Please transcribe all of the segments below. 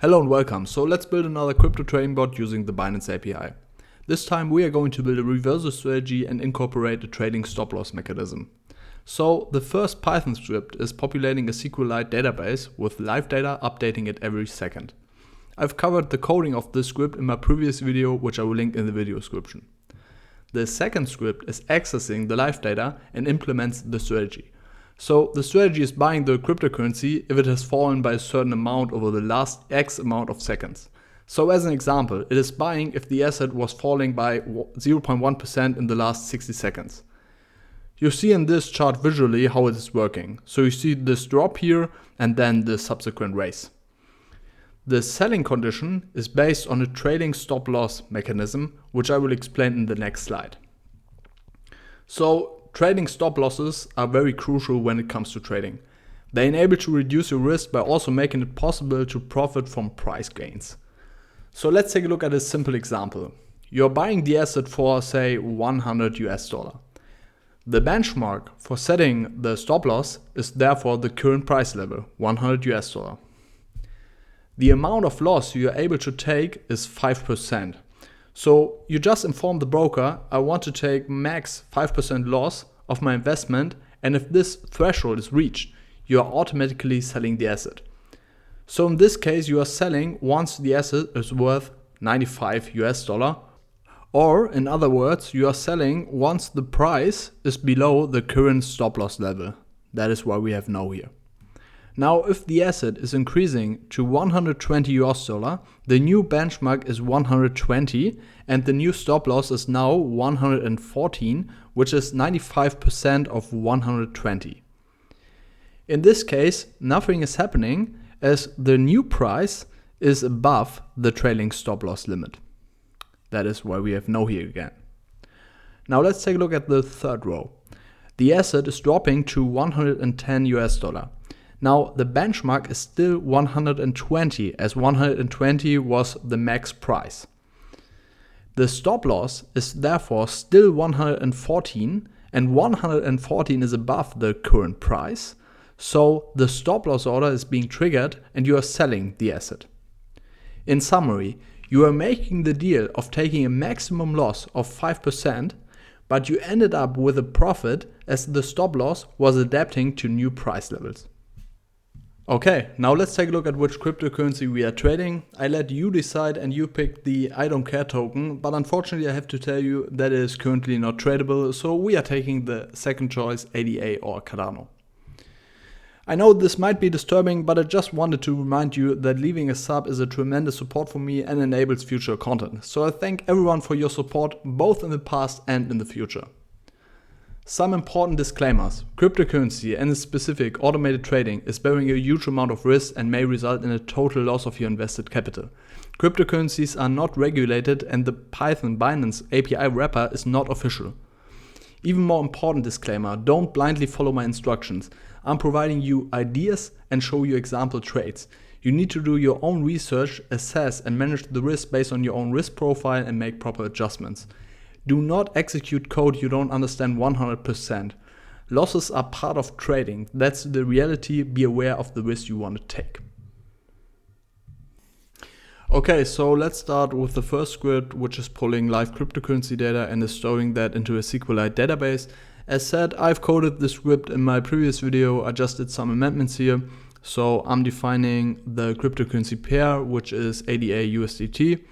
Hello and welcome. So let's build another crypto trading bot using the Binance API. This time we are going to build a reversal strategy and incorporate a trading stop loss mechanism. So the first Python script is populating a SQLite database with live data, updating it every second. I've covered the coding of this script in my previous video, which I will link in the video description. The second script is accessing the live data and implements the strategy. So the strategy is buying the cryptocurrency if it has fallen by a certain amount over the last X amount of seconds. So as an example, it is buying if the asset was falling by 0.1% in the last 60 seconds. You see in this chart visually how it is working. So you see this drop here and then the subsequent raise. The selling condition is based on a trading stop loss mechanism, which I will explain in the next slide. So trading stop losses are very crucial when it comes to trading. They enable to reduce your risk by also making it possible to profit from price gains. So let's take a look at a simple example. You're buying the asset for say $100. The benchmark for setting the stop loss is therefore the current price level, $100. The amount of loss you are able to take is 5%. So you just inform the broker, I want to take max 5% loss of my investment, and if this threshold is reached, you are automatically selling the asset. So in this case, you are selling once the asset is worth $95, or in other words, you are selling once the price is below the current stop loss level. That is why we have no here. Now, if the asset is increasing to $120, the new benchmark is 120 and the new stop loss is now 114, which is 95% of 120. In this case, nothing is happening as the new price is above the trailing stop loss limit. That is why we have no here again. Now let's take a look at the third row. The asset is dropping to $110. Now the benchmark is still 120 as 120 was the max price. The stop loss is therefore still 114 and 114 is above the current price. So the stop loss order is being triggered and you are selling the asset. In summary, you are making the deal of taking a maximum loss of 5%, but you ended up with a profit as the stop loss was adapting to new price levels. Okay, now let's take a look at which cryptocurrency we are trading. I let you decide and you pick the I don't care token, but unfortunately I have to tell you that it is currently not tradable, so we are taking the second choice, ADA or Cardano. I know this might be disturbing, but I just wanted to remind you that leaving a sub is a tremendous support for me and enables future content. So I thank everyone for your support, both in the past and in the future. Some important disclaimers. Cryptocurrency and in specific automated trading is bearing a huge amount of risk and may result in a total loss of your invested capital. Cryptocurrencies are not regulated and the Python Binance API wrapper is not official. Even more important disclaimer, don't blindly follow my instructions. I'm providing you ideas and show you example trades. You need to do your own research, assess and manage the risk based on your own risk profile and make proper adjustments. Do not execute code you don't understand 100%. Losses are part of trading. That's the reality. Be aware of the risk you want to take. Okay, so let's start with the first script, which is pulling live cryptocurrency data and is storing that into a SQLite database. As said, I've coded the script in my previous video. I just did some amendments here. So I'm defining the cryptocurrency pair, which is ADA USDT.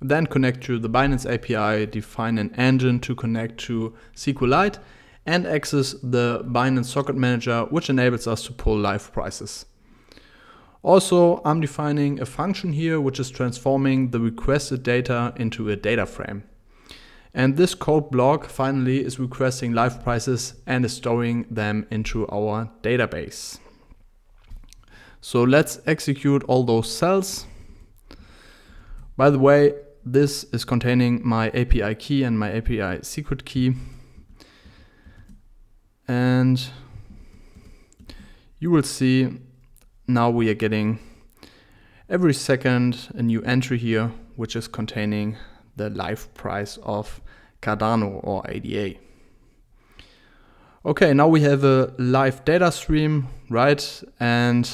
Then connect to the Binance API, define an engine to connect to SQLite, and access the Binance Socket Manager, which enables us to pull live prices. Also, I'm defining a function here, which is transforming the requested data into a data frame. And this code block finally is requesting live prices and is storing them into our database. So let's execute all those cells. By the way, this is containing my API key and my API secret key. And you will see now we are getting every second a new entry here, which is containing the live price of Cardano or ADA. Okay, now we have a live data stream, right? And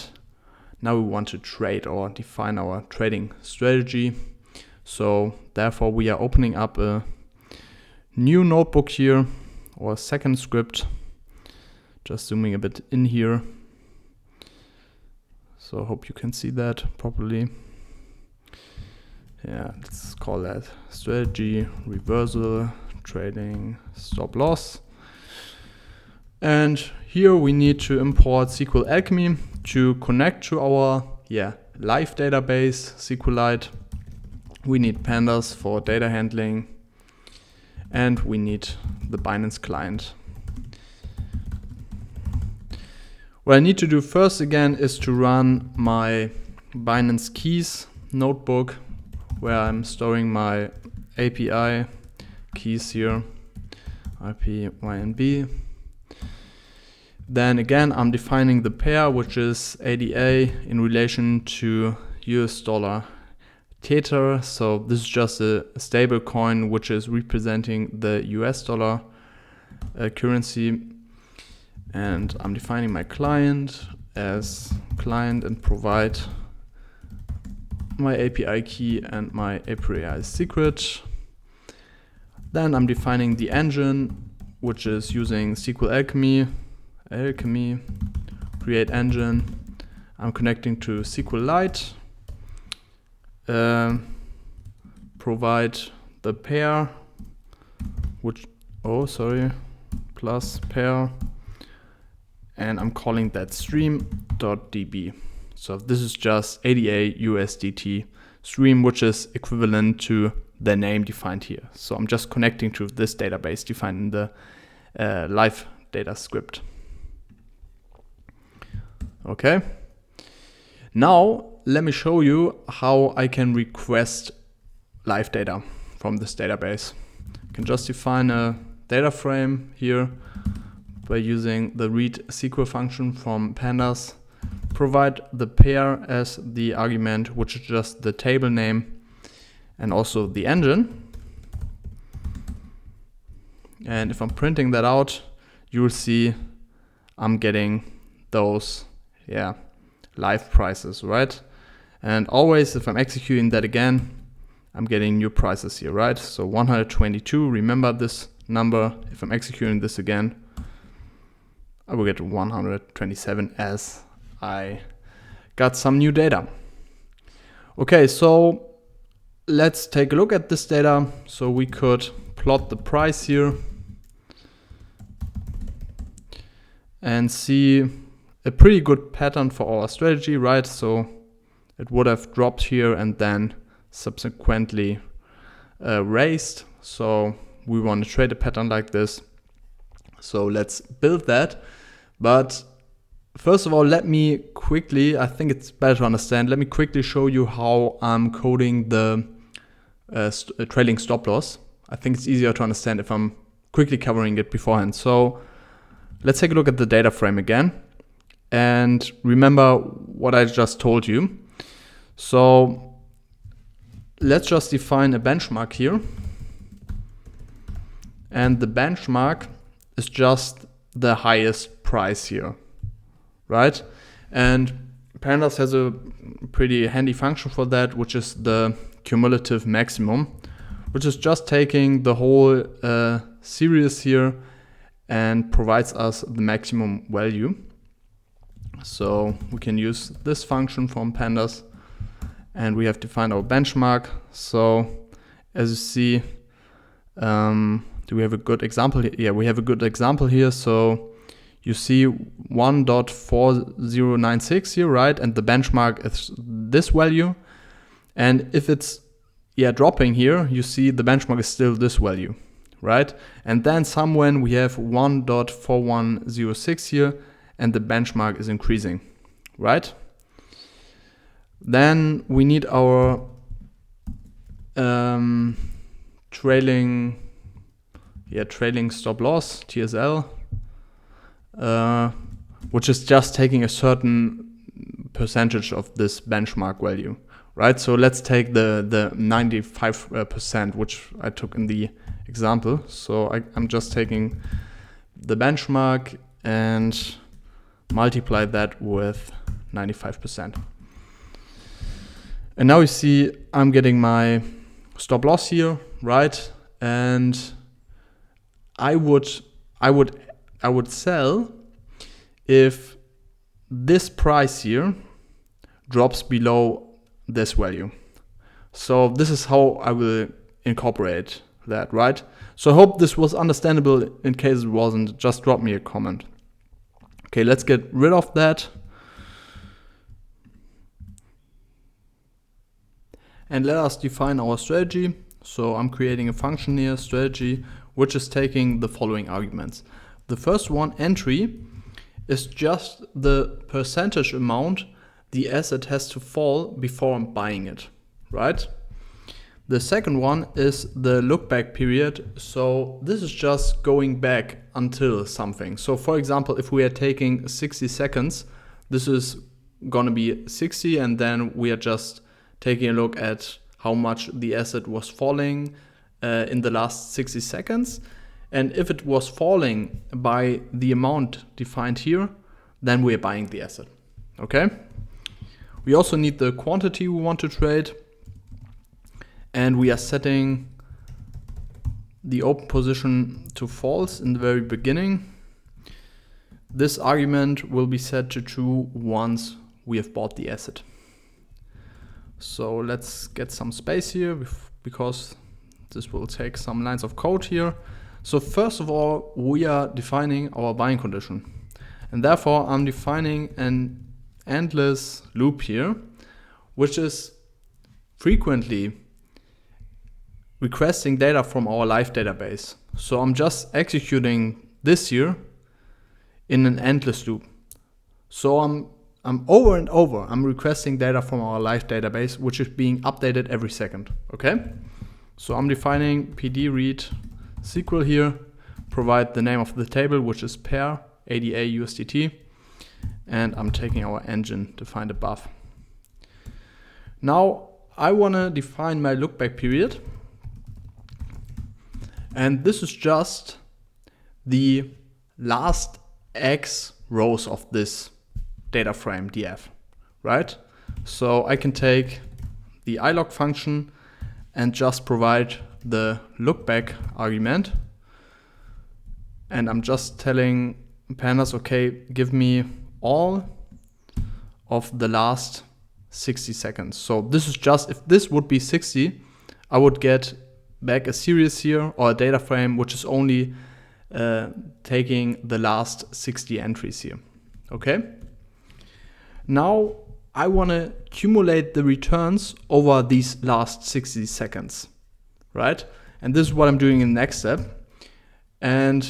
now we want to trade or define our trading strategy. So therefore we are opening up a new notebook here, or a second script. Just zooming a bit in here. So I hope you can see that properly. Yeah, let's call that strategy, reversal, trading, stop loss. And here we need to import SQL Alchemy to connect to our live database, SQLite. We need pandas for data handling, and we need the Binance client. What I need to do first again is to run my Binance keys notebook, where I'm storing my API keys here, IP, Y, and B. Then again, I'm defining the pair, which is ADA in relation to US dollar Tether. So this is just a stable coin which is representing the US dollar currency. And I'm defining my client as client and provide my API key and my API secret. Then I'm defining the engine, which is using SQL Alchemy, create engine. I'm connecting to SQLite, provide the pair, plus pair, and I'm calling that stream.db. So this is just ADA USDT stream, which is equivalent to the name defined here. So I'm just connecting to this database defined in the live data script. Okay. Now let me show you how I can request live data from this database. I can just define a data frame here by using the read SQL function from pandas. Provide the pair as the argument, which is just the table name, and also the engine. And if I'm printing that out, you will see I'm getting those live prices, right? And always if I'm executing that again, I'm getting new prices here, right? So 122, remember this number. If I'm executing this again, I will get 127 as I got some new data. Okay, so let's take a look at this data. So we could plot the price here and see a pretty good pattern for our strategy, right? So it would have dropped here and then subsequently raised. So we want to trade a pattern like this. So let's build that. But first of all, let me quickly, I think it's better to understand, let me quickly show you how I'm coding the trailing stop loss. I think it's easier to understand if I'm quickly covering it beforehand. So let's take a look at the data frame again. And remember what I just told you. So let's just define a benchmark here. And the benchmark is just the highest price here, right? And Pandas has a pretty handy function for that, which is the cumulative maximum, which is just taking the whole series here and provides us the maximum value. So we can use this function from Pandas, and we have defined our benchmark. So as you see, do we have a good example here? Yeah, we have a good example here. So you see 1.4096 here, right? And the benchmark is this value. And if it's dropping here, you see the benchmark is still this value, right? And then somewhere we have 1.4106 here, and the benchmark is increasing, right? Then we need our trailing stop loss, TSL, which is just taking a certain percentage of this benchmark value, right? So let's take the 95%, which I took in the example. So I'm just taking the benchmark and multiply that with 95%. And now you see I'm getting my stop loss here, right? And I would sell if this price here drops below this value. So this is how I will incorporate that, right? So I hope this was understandable. In case it wasn't, just drop me a comment. Okay, let's get rid of that. And let us define our strategy. So I'm creating a function here, strategy, which is taking the following arguments. The first one, entry, is just the percentage amount the asset has to fall before I'm buying it, right? The second one is the look back period. So this is just going back until something. So for example, if we are taking 60 seconds, this is gonna be 60, and then we are just taking a look at how much the asset was falling in the last 60 seconds. And if it was falling by the amount defined here, then we are buying the asset, okay? We also need the quantity we want to trade, and we are setting the open position to false in the very beginning. This argument will be set to true once we have bought the asset. So let's get some space here because this will take some lines of code here. So first of all, we are defining our buying condition. And therefore I'm defining an endless loop here, which is frequently requesting data from our live database. So I'm just executing this here in an endless loop. So I'm over and over, I'm requesting data from our live database, which is being updated every second, okay? So I'm defining pd read SQL here, provide the name of the table, which is pair ADA USDT, and I'm taking our engine defined above. Now I wanna define my look back period, and this is just the last X rows of this data frame df, right? So I can take the ilog function and just provide the look back argument, and I'm just telling pandas, okay, give me all of the last 60 seconds. So this is just, if this would be 60, I would get back a series here or a data frame which is only taking the last 60 entries here, okay? Now I want to cumulate the returns over these last 60 seconds, right? And this is what I'm doing in the next step. And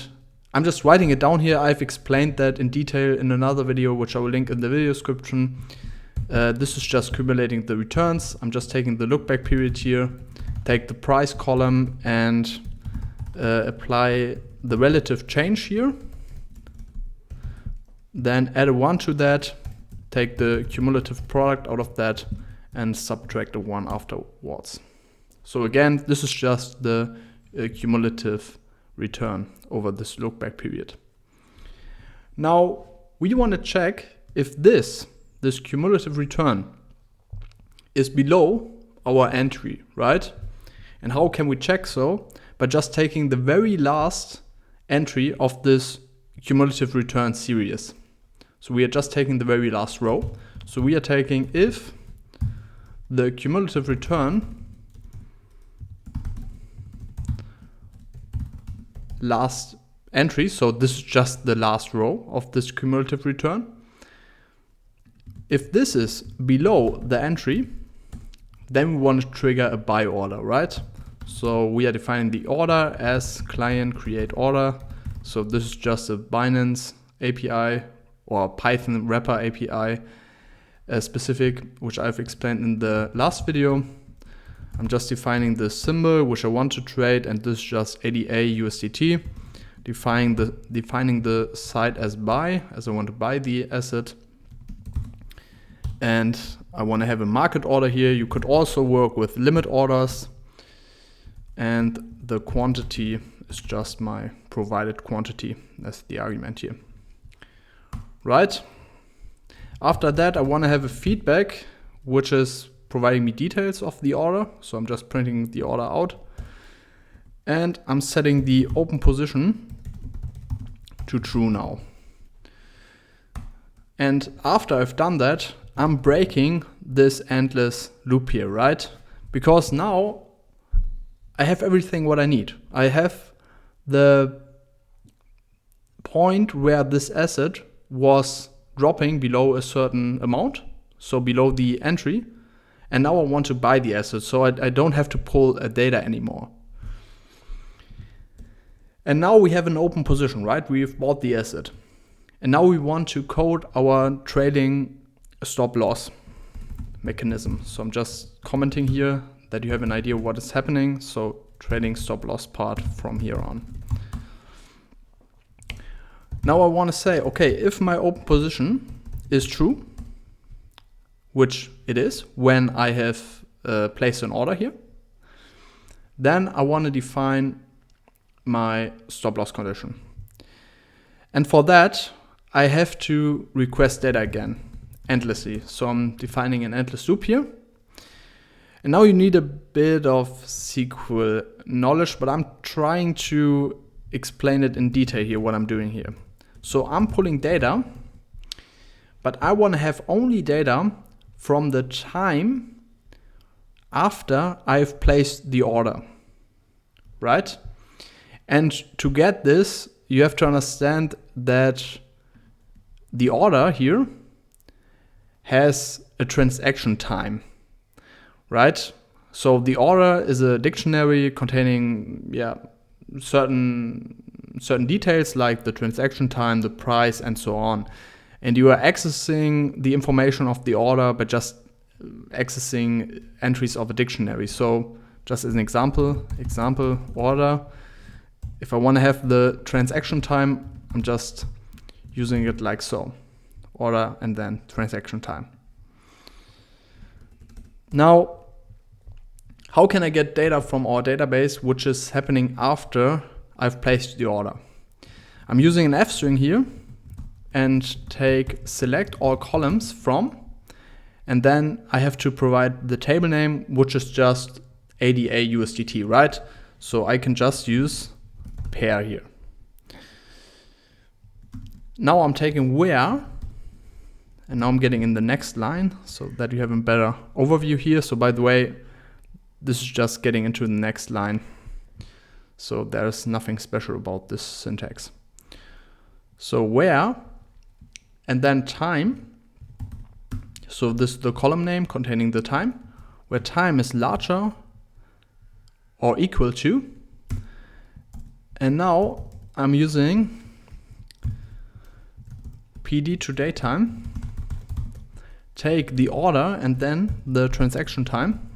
I'm just writing it down here. I've explained that in detail in another video, which I will link in the video description. This is just cumulating the returns. I'm just taking the look back period here, take the price column and apply the relative change here. Then add a 1 to that. Take the cumulative product out of that and subtract a 1 afterwards. So again, this is just the cumulative return over this look back period. Now we want to check if this cumulative return is below our entry, right? And how can we check so? By just taking the very last entry of this cumulative return series. So we are just taking the very last row. So we are taking if the cumulative return last entry, so this is just the last row of this cumulative return. If this is below the entry, then we want to trigger a buy order, right? So we are defining the order as client create order. So this is just a Binance API or Python wrapper API specific, which I've explained in the last video. I'm just defining the symbol which I want to trade, and this is just ADA USDT, defining the site as buy, as I want to buy the asset. And I want to have a market order here. You could also work with limit orders, and the quantity is just my provided quantity as the argument here. Right? After that, I want to have a feedback which is providing me details of the order. So I'm just printing the order out. And I'm setting the open position to true now. And after I've done that, I'm breaking this endless loop here, right? Because now I have everything what I need. I have the point where this asset was dropping below a certain amount, so below the entry, and now I want to buy the asset, so I don't have to pull data anymore. And now we have an open position, right? We've bought the asset. And now we want to code our trailing stop loss mechanism. So I'm just commenting here that you have an idea what is happening. So trailing stop loss part from here on. Now I want to say, okay, if my open position is true, which it is when I have placed an order here, then I want to define my stop loss condition. And for that, I have to request data again, endlessly. So I'm defining an endless loop here. And now you need a bit of SQL knowledge, but I'm trying to explain it in detail here, what I'm doing here. So I'm pulling data, but I want to have only data from the time after I've placed the order, right? And to get this, you have to understand that the order here has a transaction time, right? So the order is a dictionary containing certain details like the transaction time, the price, and so on. And you are accessing the information of the order by just accessing entries of a dictionary. So just as an example order. If I want to have the transaction time, I'm just using it like so. Order and then transaction time. Now, how can I get data from our database which is happening after I've placed the order? I'm using an F string here and take select all columns from, and then I have to provide the table name, which is just ADA USDT, right? So I can just use pair here. Now I'm taking where, and now I'm getting in the next line so that you have a better overview here. So by the way, this is just getting into the next line. So there's nothing special about this syntax. So where, and then time. So this is the column name containing the time, where time is larger or equal to. And now I'm using PD to datetime, take the order and then the transaction time,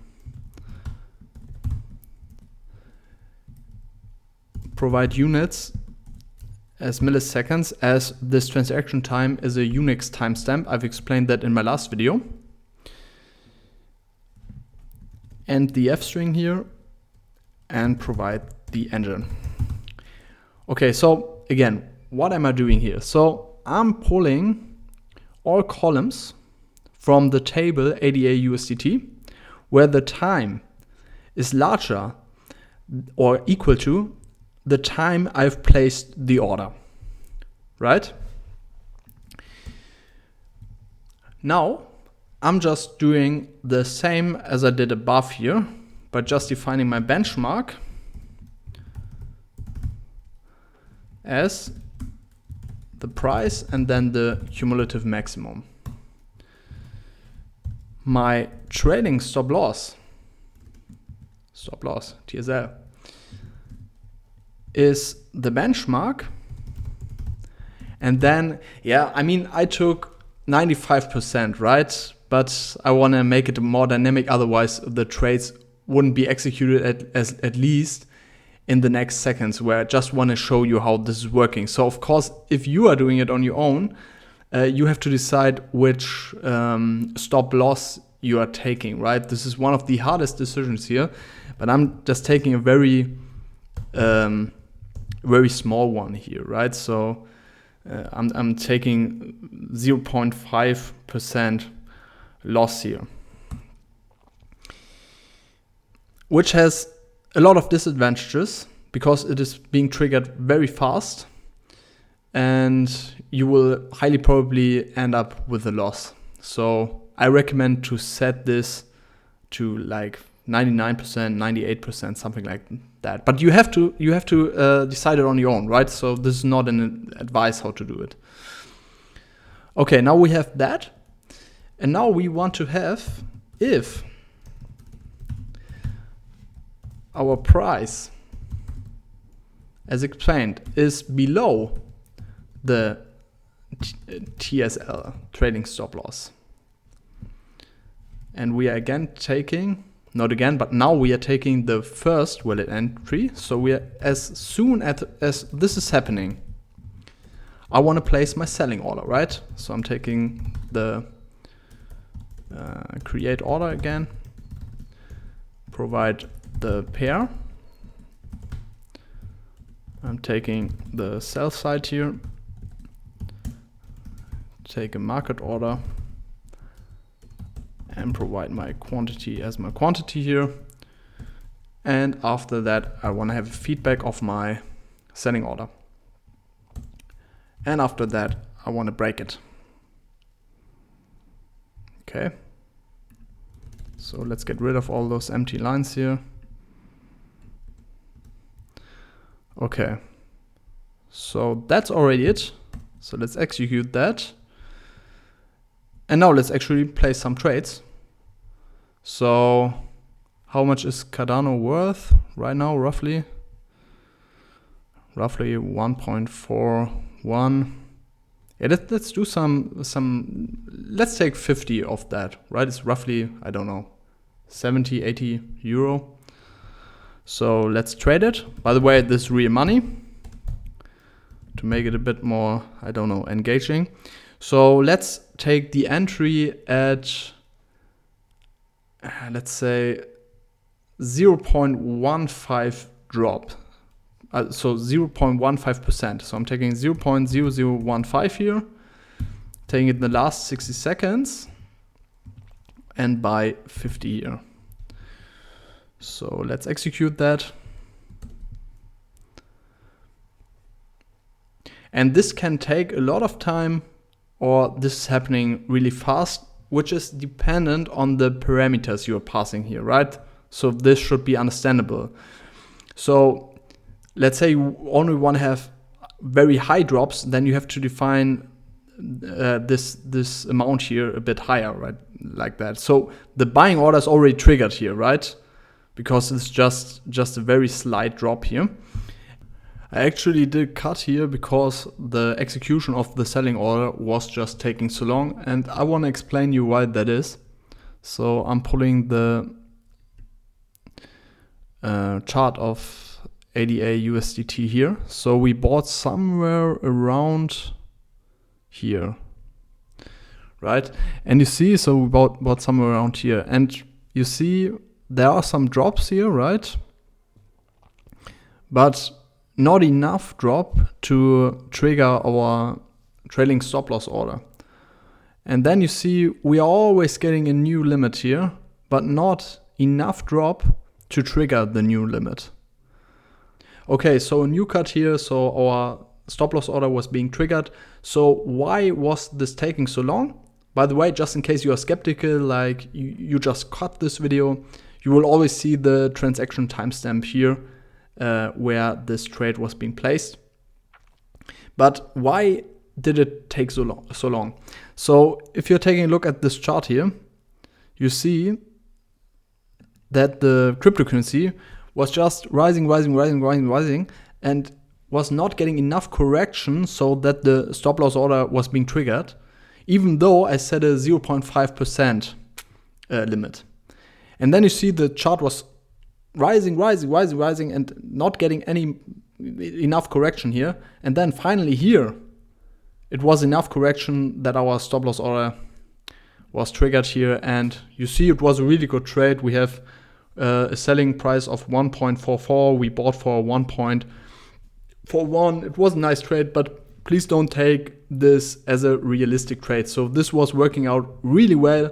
provide units as milliseconds, as this transaction time is a Unix timestamp. I've explained that in my last video. And the F string here, and provide the engine. Okay, so again, what am I doing here? So I'm pulling all columns from the table ADA USDT, where the time is larger or equal to the time I've placed the order, right? Now, I'm just doing the same as I did above here, but just defining my benchmark as the price and then the cumulative maximum. My trailing stop loss, TSL, is the benchmark. And then, I took 95%, right? But I want to make it more dynamic, otherwise the trades wouldn't be executed at least in the next seconds, where I just want to show you how this is working. So of course, if you are doing it on your own, you have to decide which stop loss you are taking, right? This is one of the hardest decisions here, but I'm just taking a very small one here, right? So I'm taking 0.5% loss here. which has a lot of disadvantages because it is being triggered very fast and you will highly probably end up with a loss. So I recommend to set this to like 99%, 98%, something like that. But you have to decide it on your own, right? So this is not an advice how to do it. Okay, now we have that. And now we want to have if our price, as explained, is below the TSL, trading stop loss. And we are again taking, not again, but now we are taking the first valid entry. So we are, as soon as this is happening, I want to place my selling order, right? So I'm taking the create order again, provide the pair. I'm taking the sell side here, take a market order and provide my quantity as my quantity here. And after that, I want to have feedback of my selling order. And after that, I want to break it. Okay. So let's get rid of all those empty lines here. Okay. So that's already it. So let's execute that. And now let's actually place some trades. So how much is Cardano worth right now, roughly? Roughly 1.41. Yeah, let's do some, let's take 50 of that, right? It's roughly, I don't know, 70, 80 euro. So let's trade it. By the way, this is real money to make it a bit more, I don't know, engaging. So let's take the entry at, let's say 0.15 drop. So 0.15%. So I'm taking 0.0015 here, taking it in the last 60 seconds and buy 50 here. So let's execute that. And this can take a lot of time, or this is happening really fast, which is dependent on the parameters you're passing here, right? So this should be understandable. So let's say you only want to have very high drops, then you have to define this amount here a bit higher, right? Like that. So the buying order is already triggered here, right? Because it's just a very slight drop here. I actually did cut here because the execution of the selling order was just taking so long, and I want to explain you why that is. So I'm pulling the chart of ADA USDT here. So we bought somewhere around here, right? And you see, so we bought somewhere around here, and you see there are some drops here, right? But not enough drop to trigger our trailing stop loss order. And then you see we are always getting a new limit here, but not enough drop to trigger the new limit. Okay, so a new cut here, so our stop loss order was being triggered. So why was this taking so long? By the way, just in case you are skeptical, like you just cut this video, you will always see the transaction timestamp here where this trade was being placed. But why did it take so long? So if you're taking a look at this chart here, you see that the cryptocurrency was just rising, and was not getting enough correction so that the stop loss order was being triggered, even though I set a 0.5% limit. And then you see the chart was rising and not getting enough correction here. And then finally here, it was enough correction that our stop loss order was triggered here. And you see it was a really good trade. We have a selling price of 1.44. We bought for 1.41. It was a nice trade, but please don't take this as a realistic trade. So this was working out really well.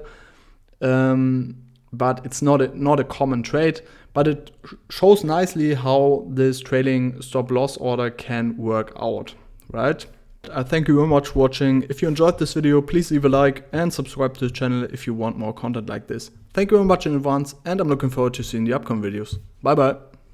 but it's not a common trade, but it shows nicely how this trailing stop loss order can work out, right? I thank you very much for watching. If you enjoyed this video, please leave a like and subscribe to the channel if you want more content like this. Thank you very much in advance, and I'm looking forward to seeing the upcoming videos. Bye bye.